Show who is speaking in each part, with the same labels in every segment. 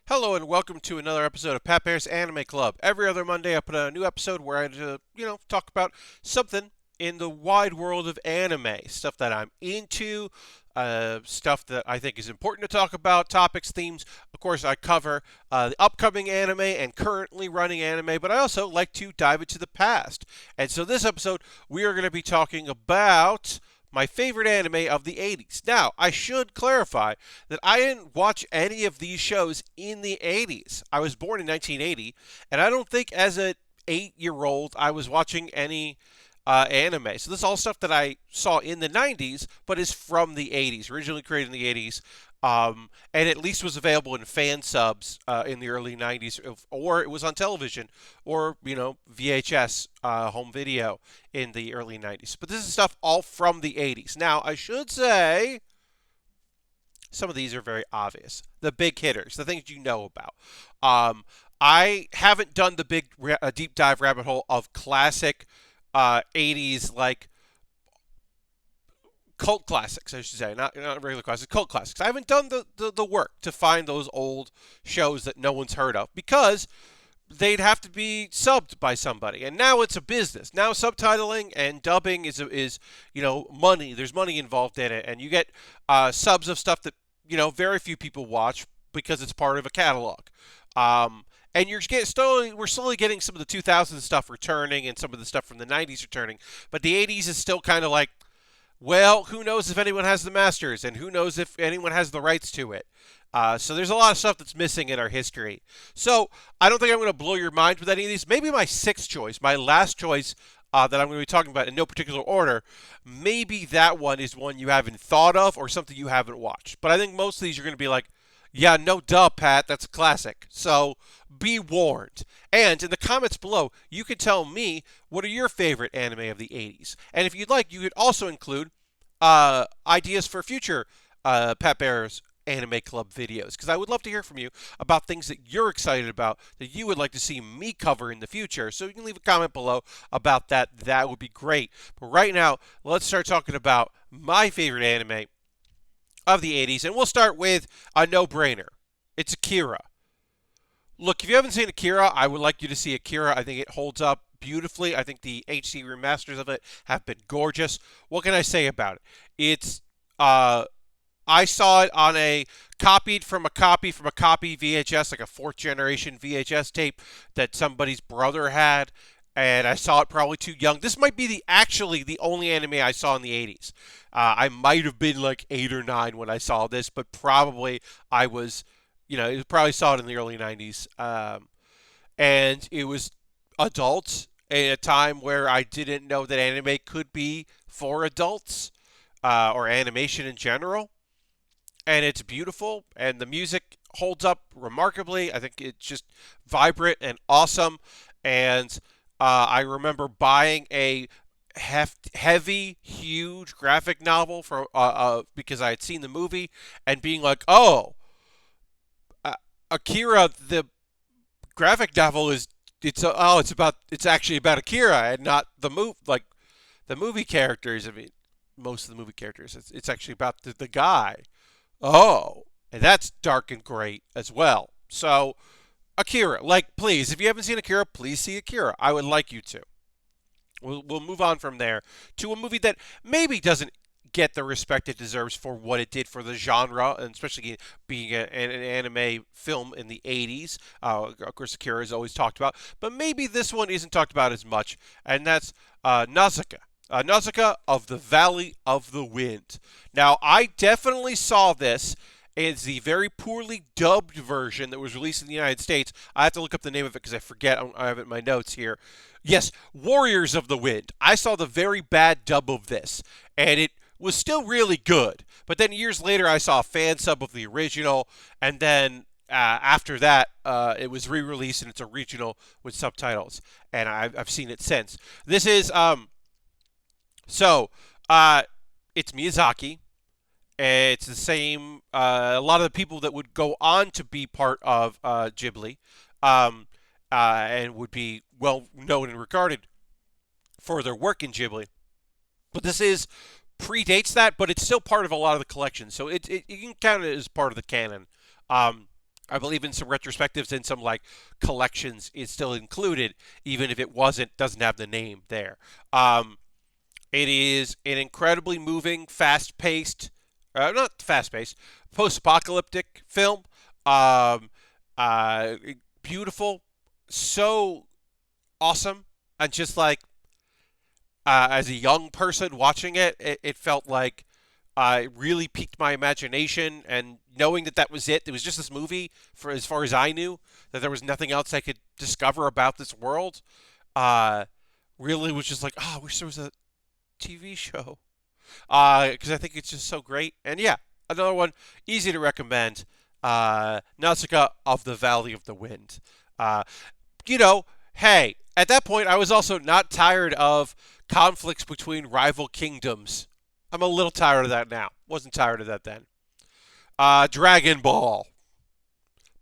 Speaker 1: Hello and welcome to another episode of Pat Bear's Anime Club. Every other Monday, I put out a new episode where talk about something in the wide world of anime, stuff that I'm into, stuff that I think is important to talk about, topics, themes. Of course, I cover the upcoming anime and currently running anime, but I also like to dive into the past. And so this episode, we are going to be talking about my favorite anime of the 80s. Now, I should clarify that I didn't watch any of these shows in the 80s. I was born in 1980, and I don't think as an 8-year-old I was watching any anime. So this is all stuff that I saw in the 90s, but is from the 80s, originally created in the 80s. And at least was available in fan subs in the early 90s, or it was on television, or, VHS home video in the early 90s. But this is stuff all from the 80s. Now, I should say some of these are very obvious. The big hitters, the things you know about. I haven't done the big deep dive rabbit hole of classic 80s like cult classics, I should say, not regular classics, cult classics. I haven't done the work to find those old shows that no one's heard of because they'd have to be subbed by somebody. And now it's a business. Now subtitling and dubbing is money. There's money involved in it, and you get subs of stuff that very few people watch because it's part of a catalog. And we're slowly getting some of the 2000s stuff returning and some of the stuff from the 90s returning. But the 80s is still kind of like, well, who knows if anyone has the masters, and who knows if anyone has the rights to it. So there's a lot of stuff that's missing in our history. So I don't think I'm going to blow your mind with any of these. Maybe my sixth choice, my last choice that I'm going to be talking about in no particular order, maybe that one is one you haven't thought of or something you haven't watched. But I think most of these you're going to be like, yeah, no duh, Pat, that's a classic. So be warned. And in the comments below, you can tell me what are your favorite anime of the 80s. And if you'd like, you could also include ideas for future Pat Bear's Anime Club videos, because I would love to hear from you about things that you're excited about that you would like to see me cover in the future. So you can leave a comment below about that. That would be great. But right now, let's start talking about my favorite anime of the 80s, and we'll start with a no-brainer. It's Akira. Look, if you haven't seen Akira, I would like you to see Akira. I think it holds up beautifully. I think the HD remasters of it have been gorgeous. What can I say about it? It's I saw it on a copied from a copy VHS, like a fourth generation VHS tape that somebody's brother had, and I saw it probably too young. This might be actually the only anime I saw in the 80s. I might have been like 8 or 9 when I saw this, but probably I was, you probably saw it in the early 90s. And it was adults at a time where I didn't know that anime could be for adults or animation in general. And it's beautiful, and the music holds up remarkably. I think it's just vibrant and awesome. And I remember buying a heavy, huge graphic novel because I had seen the movie and being like, "Oh, Akira, the graphic novel it's actually about Akira and not the movie characters. I mean, most of the movie characters. It's actually about the guy. Oh, and that's dark and great as well. So, Akira, please, if you haven't seen Akira, please see Akira. I would like you to. We'll move on from there to a movie that maybe doesn't get the respect it deserves for what it did for the genre, and especially being an anime film in the 80s. Of course, Akira is always talked about, but maybe this one isn't talked about as much, and that's Nausicaa. Nausicaa of the Valley of the Wind. Now, I definitely saw this as the very poorly dubbed version that was released in the United States. I have to look up the name of it because I forget. I have it in my notes here. Yes, Warriors of the Wind. I saw the very bad dub of this, and it was still really good. But then years later, I saw a fan sub of the original, and then after that, it was re-released in its original with subtitles, and I've seen it since. This is so, it's Miyazaki. It's the same. A lot of the people that would go on to be part of Ghibli, and would be well known and regarded for their work in Ghibli. But this is predates that, but it's still part of a lot of the collections, so it you can count it as part of the canon. Um, I believe in some retrospectives and some like collections it's still included, even if it doesn't have the name there. Um, it is an incredibly moving, fast-paced, not fast-paced, post-apocalyptic film. Um, uh, Beautiful, so awesome, and just like as a young person watching it felt like it really piqued my imagination. And knowing that that was it, it was just this movie for as far as I knew, that there was nothing else I could discover about this world. Uh, Really was just like, oh, I wish there was a TV show. Because I think it's just so great. And yeah, another one, easy to recommend. Nausicaa of the Valley of the Wind. Uh, you know, hey, at that point, I was also not tired of conflicts between rival kingdoms. I'm a little tired of that now. Wasn't tired of that then. Dragon Ball.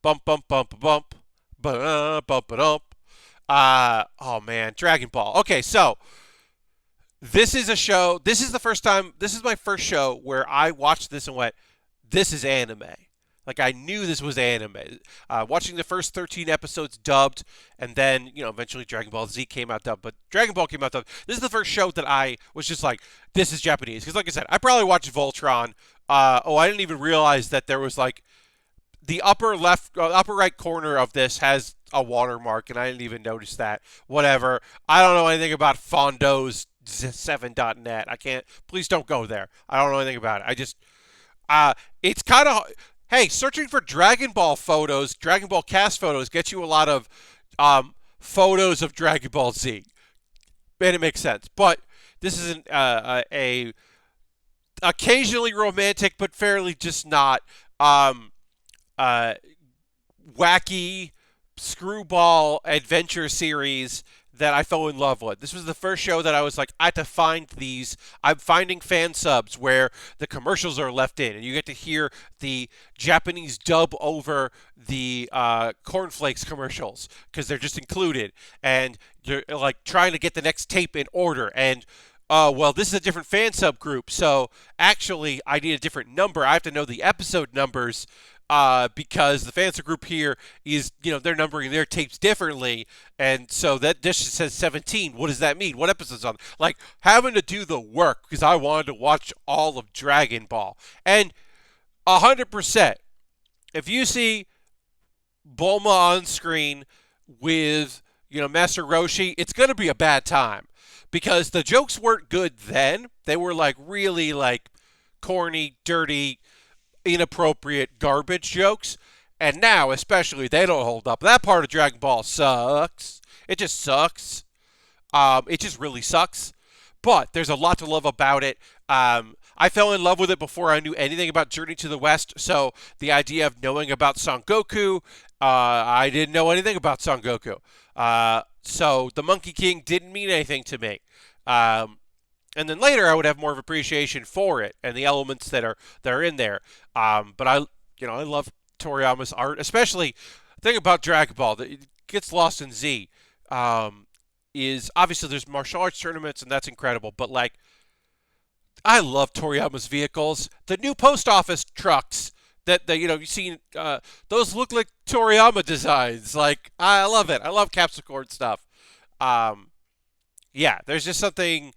Speaker 1: Bump, bump, bump, bump. Bump, bump, bump. Oh man, Dragon Ball. Okay, so this is a show. This is the first time. This is my first show where I watched this and went, "This is anime." Like I knew this was anime. Watching the first 13 episodes dubbed, and then eventually Dragon Ball Z came out dubbed, but Dragon Ball came out dubbed. This is the first show that I was just like, "This is Japanese." Because like I said, I probably watched Voltron. I didn't even realize that there was like the upper left, upper right corner of this has a watermark, and I didn't even notice that. Whatever. I don't know anything about Fondo's 7.net. I can't. Please don't go there. I don't know anything about it. It's kind of. Hey, searching for Dragon Ball photos, Dragon Ball cast photos, gets you a lot of photos of Dragon Ball Z, and it makes sense. But this is a occasionally romantic, but fairly just not. Uh, Wacky screwball adventure series that I fell in love with. This was the first show that I was like, I have to find these. I'm finding fan subs where the commercials are left in, and you get to hear the Japanese dub over the cornflakes commercials because they're just included, and you're like trying to get the next tape in order. And well, this is a different fan sub group, so actually I need a different number. I have to know the episode numbers because the fan sub group here is, they're numbering their tapes differently, and so that dish says 17. What does that mean? What episode's on? Like, having to do the work because I wanted to watch all of Dragon Ball. And 100%, if you see Bulma on screen with, Master Roshi, it's going to be a bad time. Because the jokes weren't good then. They were like really like corny, dirty, inappropriate garbage jokes. And now, especially, they don't hold up. That part of Dragon Ball sucks. It just sucks. It just really sucks. But there's a lot to love about it. I fell in love with it before I knew anything about Journey to the West. So the idea of knowing about Son Goku, I didn't know anything about Son Goku. So the Monkey King didn't mean anything to me. And then later I would have more of appreciation for it and the elements that are in there. But I love Toriyama's art, especially the thing about Dragon Ball that it gets lost in Z. Is obviously there's martial arts tournaments and that's incredible, but like I love Toriyama's vehicles. The new post office trucks that you've seen, those look like Toriyama designs. Like I love it. I love capsule cord stuff. Yeah, there's just something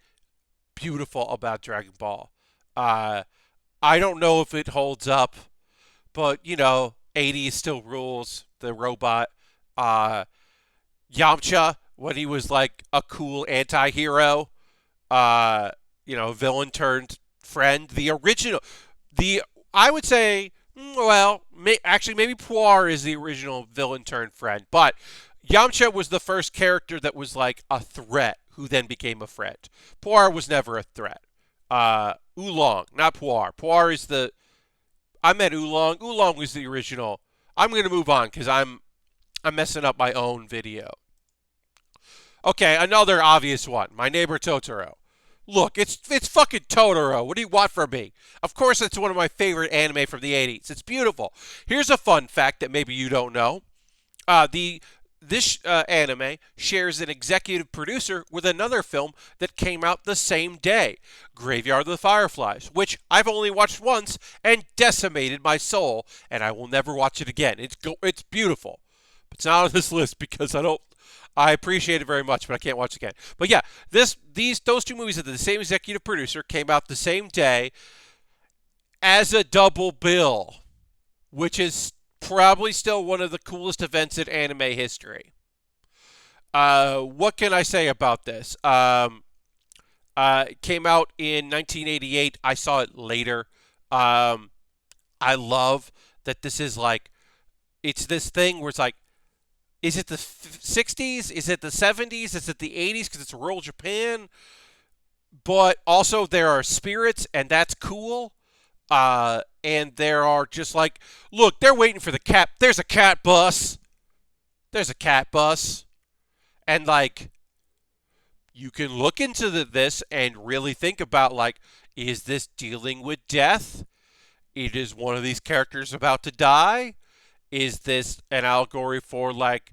Speaker 1: beautiful about Dragon Ball. I don't know if it holds up, but 80s still rules. The robot, Yamcha, when he was like a cool anti-hero, villain turned friend. The original, I would say, well, actually maybe Puar is the original villain turned friend, but Yamcha was the first character that was like a threat who then became a friend. Puar was never a threat. Oolong, not Puar. Puar is I meant Oolong. Oolong was the original. I'm going to move on because I'm messing up my own video. Okay, another obvious one. My Neighbor Totoro. Look, it's fucking Totoro. What do you want from me? Of course, it's one of my favorite anime from the 80s. It's beautiful. Here's a fun fact that maybe you don't know. The this anime shares an executive producer with another film that came out the same day, Graveyard of the Fireflies, which I've only watched once and decimated my soul, and I will never watch it again. It's beautiful. But it's not on this list because I appreciate it very much, but I can't watch it again. But yeah, those two movies that the same executive producer came out the same day as a double bill, which is probably still one of the coolest events in anime history. What can I say about this? It came out in 1988. I saw it later. I love that this is like, it's this thing where it's like, is it the 60s? Is it the 70s? Is it the 80s because it's rural Japan? But also there are spirits, and that's cool. And there are just like, look, they're waiting for the cat. There's a cat bus. There's a cat bus. And like, you can look into this and really think about like, is this dealing with death? It is one of these characters about to die? Is this an allegory for like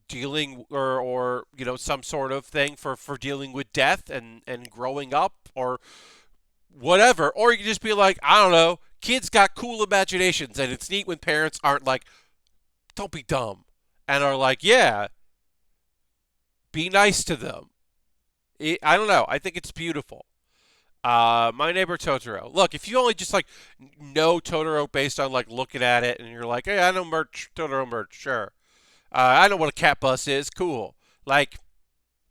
Speaker 1: dealing or some sort of thing for dealing with death and growing up or whatever? Or you can just be like, I don't know, kids got cool imaginations, and it's neat when parents aren't like, don't be dumb, and are like, yeah, be nice to them. I don't know. I think it's beautiful. My Neighbor Totoro. Look, if you only just like know Totoro based on like looking at it, and you're like, hey, I know Totoro merch, sure. I know what a cat bus is, cool. Like,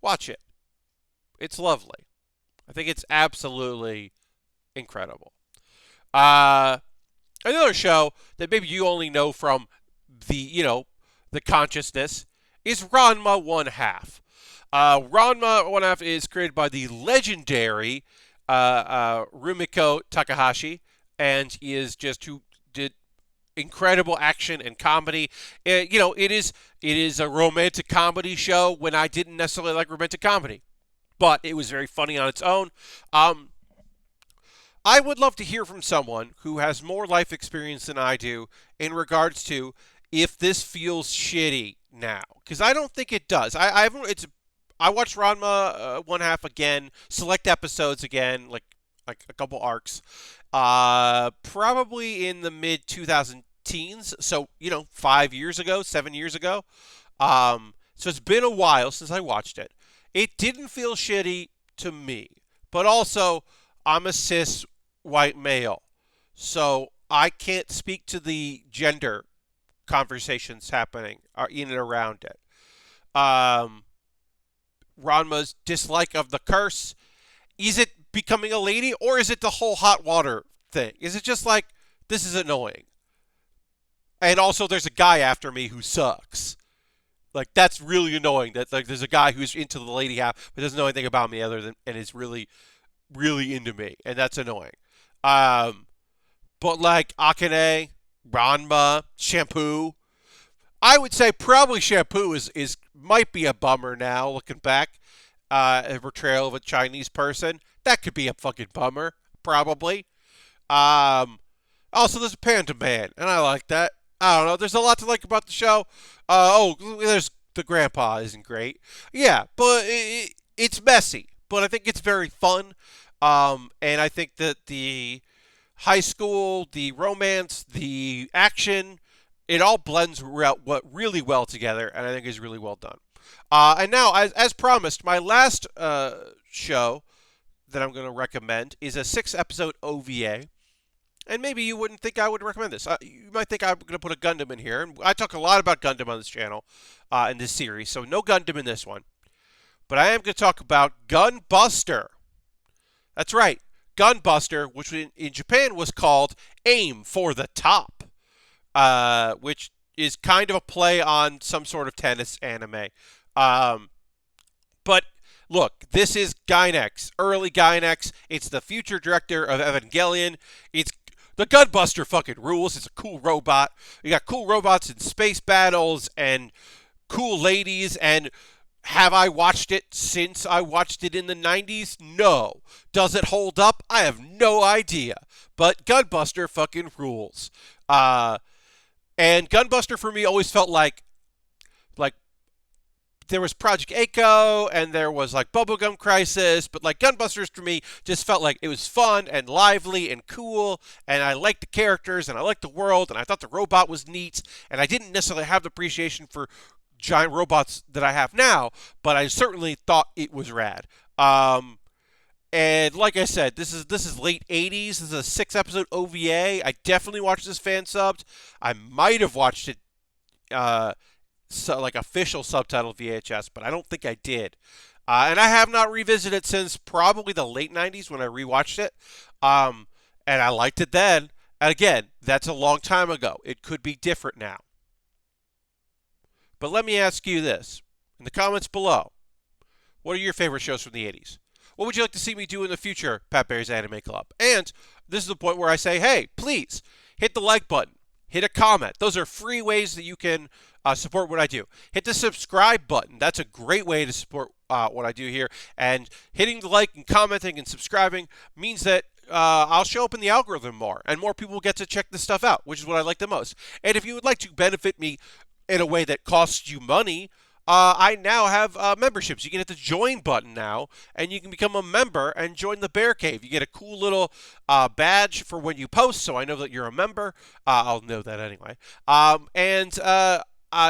Speaker 1: watch it. It's lovely. I think it's absolutely incredible. Another show that maybe you only know from the consciousness is Ranma One Half. Ranma One Half is created by the legendary Rumiko Takahashi, and is just who did incredible action and comedy. It is a romantic comedy show when I didn't necessarily like romantic comedy, but it was very funny on its own. I would love to hear from someone who has more life experience than I do in regards to if this feels shitty now, because I don't think it does. I watched Ranma One Half again, select episodes again, like a couple arcs, probably in the mid 2000 teens. So 5 years ago, 7 years ago. So it's been a while since I watched it. It didn't feel shitty to me, but also I'm a cis white male, so I can't speak to the gender conversations happening in and around it. Ranma's dislike of the curse, is it becoming a lady, or is it the whole hot water thing? Is it just like, this is annoying? And also, there's a guy after me who sucks. Like, that's really annoying. That like there's a guy who's into the lady half, but doesn't know anything about me other than, and is really, really into me, and that's annoying. But like Akane, Ranma, Shampoo, I would say probably Shampoo is might be a bummer now looking back. A portrayal of a Chinese person, that could be a fucking bummer, probably. Also, there's a Panda Man, and I like that. I don't know. There's a lot to like about the show. There's the grandpa isn't great. Yeah, but it's messy. But I think it's very fun. And I think that the high school, the romance, the action, it all blends really well together, and I think is really well done. And now, as promised, my last show that I'm going to recommend is a 6-episode OVA. And maybe you wouldn't think I would recommend this. You might think I'm going to put a Gundam in here. And I talk a lot about Gundam on this channel, in this series, so no Gundam in this one. But I am going to talk about Gunbuster. That's right, Gunbuster, which in Japan was called Aim for the Top, which is kind of a play on some sort of tennis anime. But look, this is Gainax, early Gainax. It's the future director of Evangelion. It's the Gunbuster fucking rules. It's a cool robot. You got cool robots in space battles and cool ladies. And have I watched it since I watched it in the 90s? No. Does it hold up? I have no idea. But Gunbuster fucking rules. And Gunbuster for me always felt like there was Project Echo, and there was like Bubblegum Crisis, but like Gunbusters for me just felt like it was fun and lively and cool, and I liked the characters and I liked the world, and I thought the robot was neat, and I didn't necessarily have the appreciation for giant robots that I have now, but I certainly thought it was rad. And like I said, this is late '80s. This is a 6 episode OVA. I definitely watched this fan subbed. I might have watched it like official subtitle VHS, but I don't think I did. And I have not revisited it since probably the late '90s when I rewatched it. And I liked it then. And again, that's a long time ago. It could be different now. But let me ask you this in the comments below: what are your favorite shows from the '80s? What would you like to see me do in the future, Pat Baer's Anime Club? And this is the point where I say, hey, please hit the like button, hit a comment. Those are free ways that you can support what I do. Hit the subscribe button. That's a great way to support what I do here. And hitting the like and commenting and subscribing means that I'll show up in the algorithm more, and more people get to check this stuff out, which is what I like the most. And if you would like to benefit me in a way that costs you money, I now have memberships. You can hit the join button now, and you can become a member and join the Bear Cave. You get a cool little badge for when you post, so I know that you're a member. I'll know that anyway.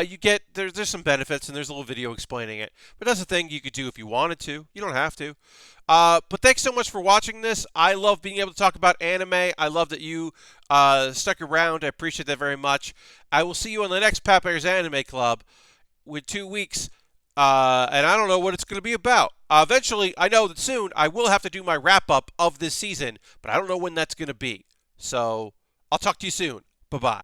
Speaker 1: You get there's some benefits, and there's a little video explaining it. But that's a thing you could do if you wanted to. You don't have to. But thanks so much for watching this. I love being able to talk about anime. I love that you stuck around. I appreciate that very much. I will see you on the next Pat Bear's Anime Club with 2 weeks, and I don't know what it's going to be about. Eventually, I know that soon I will have to do my wrap-up of this season, but I don't know when that's going to be. So I'll talk to you soon. Bye-bye.